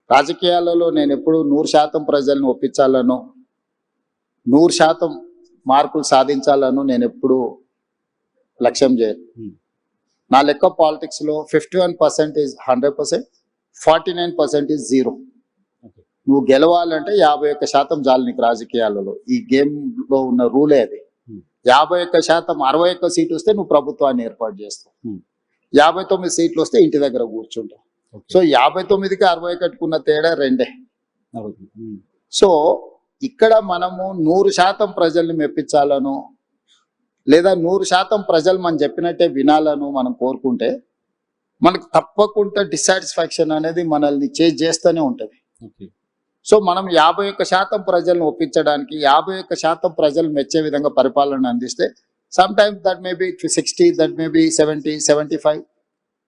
రాజకీయాలలో నేను ఎప్పుడు 100% ప్రజల్ని ఒప్పించాలను, 100% మార్కులు సాధించాలను నేను ఎప్పుడు లక్ష్యం చేయను. నా లెక్క పాలిటిక్స్ లో 51% ఈజ్ 100%, 49% ఈజ్ 0. నువ్వు గెలవాలంటే 51% చాలు నీకు రాజకీయాలలో. ఈ గేమ్ లో ఉన్న రూలే అది. 51%, 61 సీట్లు వస్తే నువ్వు ప్రభుత్వాన్ని ఏర్పాటు చేస్తావు. 59 సీట్లు వస్తే ఇంటి దగ్గర కూర్చుంటావు. సో 59కి 61కు తేడా 2. సో ఇక్కడ మనము 100% ప్రజల్ని మెప్పించాలను, లేదా 100% ప్రజలు మనం చెప్పినట్టే వినాలను మనం కోరుకుంటే మనకు తప్పకుండా డిస్సాటిస్ఫాక్షన్ అనేది మనల్ని చేస్తూనే ఉంటది. సో మనం 51% ప్రజలను ఒప్పించడానికి 51% ప్రజలు మెచ్చే విధంగా పరిపాలన అందిస్తే some times that may be 60, that may be 70, 75,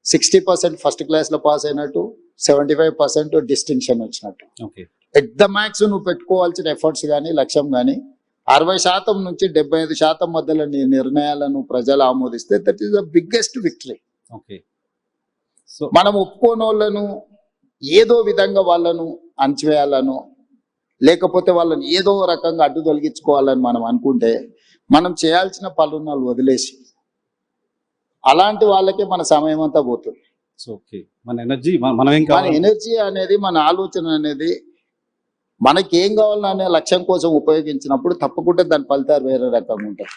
60% first class లో పాస్ అయినట్టు, 75% డిస్టింక్షన్ వచ్చినట్టు. ఎట్ ద మ్యాక్స్ నువ్వు పెట్టుకోవాల్సిన ఎఫర్ట్స్ కానీ లక్ష్యం కానీ 60% నుంచి 75% మధ్యలో నీ నిర్ణయాలను ప్రజలు ఆమోదిస్తే that is the biggest victory. మనం ఒప్పుకోని వాళ్ళను ఏదో విధంగా వాళ్ళను అణచివేయాలను, లేకపోతే వాళ్ళని ఏదో రకంగా అడ్డు తొలగించుకోవాలని మనం అనుకుంటే మనం చేయాల్సిన పనులను వదిలేసి అలాంటి వాళ్ళకే మన సమయం అంతా పోతుంది. మన ఎనర్జీ అనేది, మన ఆలోచన అనేది మనకి ఏం కావాలనే లక్ష్యం కోసం ఉపయోగించినప్పుడు తప్పకుండా దాని ఫలితాలు వేరే రకంగా ఉంటాయి.